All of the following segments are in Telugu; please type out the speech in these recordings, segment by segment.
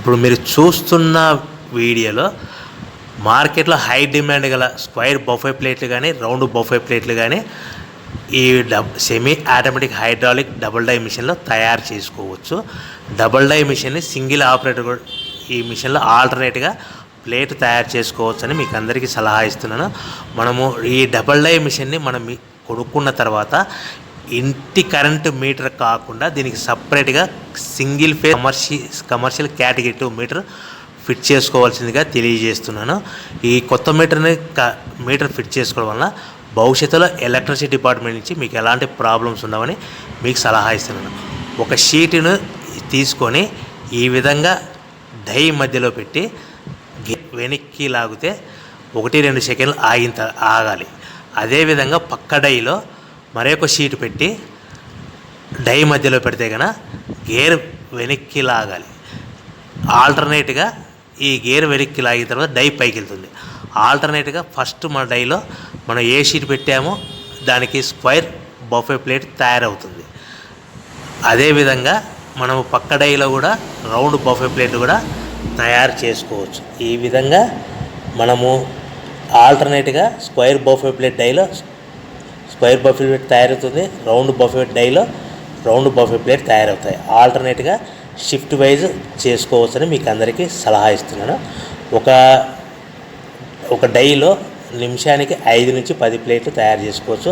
ఇప్పుడు మీరు చూస్తున్న వీడియోలో మార్కెట్లో హై డిమాండ్ గల స్క్వైర్ బఫే ప్లేట్లు కానీ రౌండ్ బఫే ప్లేట్లు కానీ ఈ semi automatic hydraulic double die మిషన్లో తయారు చేసుకోవచ్చు. డబుల్ డై మిషన్ని సింగిల్ ఆపరేటర్ కూడా ఈ మిషన్లో ఆల్టర్నేట్గా ప్లేట్ తయారు చేసుకోవచ్చు అని మీకు అందరికీ సలహా ఇస్తున్నాను. మనము ఈ డబుల్ డై మిషన్ని మనం కొనుక్కున్న తర్వాత ఇంటి కరెంటు మీటర్ కాకుండా దీనికి సపరేట్గా single phase commercial category 2 metre fit చేసుకోవాల్సిందిగా తెలియజేస్తున్నాను. ఈ కొత్త మీటర్ ఫిట్ చేసుకోవడం వల్ల భవిష్యత్తులో ఎలక్ట్రిసిటీ డిపార్ట్మెంట్ నుంచి మీకు ఎలాంటి ప్రాబ్లమ్స్ ఉండవని మీకు సలహా ఇస్తున్నాను. ఒక షీటును తీసుకొని ఈ విధంగా డై మధ్యలో పెట్టి వెనక్కి లాగితే 1-2 సెకండ్లు ఆగాలి. అదేవిధంగా పక్క డైలో మరొక షీట్ పెట్టి డై మధ్యలో పెడితే కనుక గేర్ వెనక్కి లాగాలి. ఆల్టర్నేట్గా ఈ గేర్ వెనక్కి లాగిన తర్వాత డై పైకి వెళ్తుంది. ఆల్టర్నేట్గా ఫస్ట్ మన డైలో మనం ఏ షీట్ పెట్టామో దానికి స్క్వైర్ బఫే ప్లేట్ తయారవుతుంది. అదేవిధంగా మనము పక్క డైలో కూడా రౌండ్ బఫే ప్లేట్ కూడా తయారు చేసుకోవచ్చు. ఈ విధంగా మనము ఆల్టర్నేట్గా స్క్వైర్ బఫే ప్లేట్ డైలో స్క్వైర్ బఫే ప్లేట్ తయారవుతుంది, రౌండ్ బఫే డైలో రౌండ్ బఫే ప్లేట్ తయారవుతాయి. ఆల్టర్నేట్గా షిఫ్ట్ వైజ్ చేసుకోవచ్చని మీకు అందరికీ సలహా ఇస్తున్నాను. ఒక డైలో నిమిషానికి 5-10 ప్లేట్లు తయారు చేసుకోవచ్చు.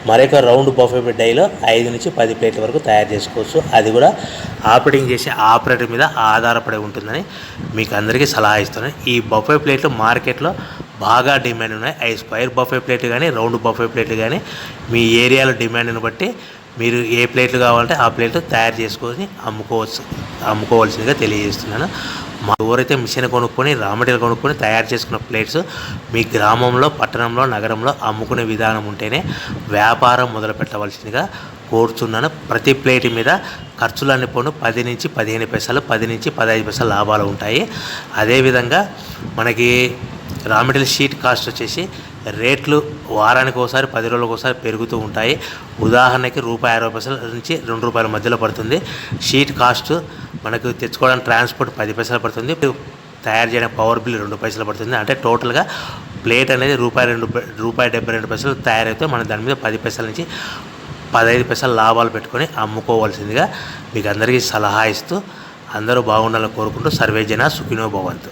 మరొక రౌండ్ బఫే డైలో 5-10 ప్లేట్ల వరకు తయారు చేసుకోవచ్చు. అది కూడా ఆపరేటింగ్ చేసే ఆపరేటర్ మీద ఆధారపడి ఉంటుందని మీకు అందరికీ సలహా ఇస్తున్నాను. ఈ బఫే ప్లేట్లు మార్కెట్లో బాగా డిమాండ్ ఉన్నాయి. అవి స్క్వైర్ బఫే ప్లేట్ కానీ రౌండ్ బఫే ప్లేట్ కానీ మీ ఏరియాలో డిమాండ్ని బట్టి మీరు ఏ ప్లేట్లు కావాలంటే ఆ ప్లేట్లు తయారు చేసుకొని అమ్ముకోవాల్సిందిగా తెలియజేస్తున్నాను. ఎవరైతే మిషన్ కొనుక్కొని రా మెటీరియల్ కొనుక్కొని తయారు చేసుకున్న ప్లేట్స్ మీ గ్రామంలో, పట్టణంలో, నగరంలో అమ్ముకునే విధానం ఉంటేనే వ్యాపారం మొదలు పెట్టవలసిందిగా కోరుతున్నాను. ప్రతి ప్లేట్ మీద ఖర్చులన్నీ పోను 10-15 పైసలు, 10-15 పైసలు లాభాలు ఉంటాయి. అదేవిధంగా మనకి రా మెటీరియల్ షీట్ కాస్ట్ వచ్చేసి రేట్లు వారానికి ఒకసారి 10 రోజులకు ఒకసారి పెరుగుతూ ఉంటాయి. ఉదాహరణకి ₹1.60 నుంచి ₹2 మధ్యలో పడుతుంది. షీట్ కాస్ట్ మనకు తెచ్చుకోవడానికి ట్రాన్స్పోర్ట్ 10 పైసలు పడుతుంది. తయారు చేయడానికి పవర్ బిల్ 2 పైసలు పడుతుంది. అంటే టోటల్గా ప్లేట్ అనేది ₹1.72 తయారైతే మనం దాని మీద 10 పైసల నుంచి 15 పైసలు లాభాలు పెట్టుకొని అమ్ముకోవాల్సిందిగా మీకు అందరికీ సలహా ఇస్తూ అందరూ బాగుండాలని కోరుకుంటూ సర్వే జన సుఖినో భవంతు.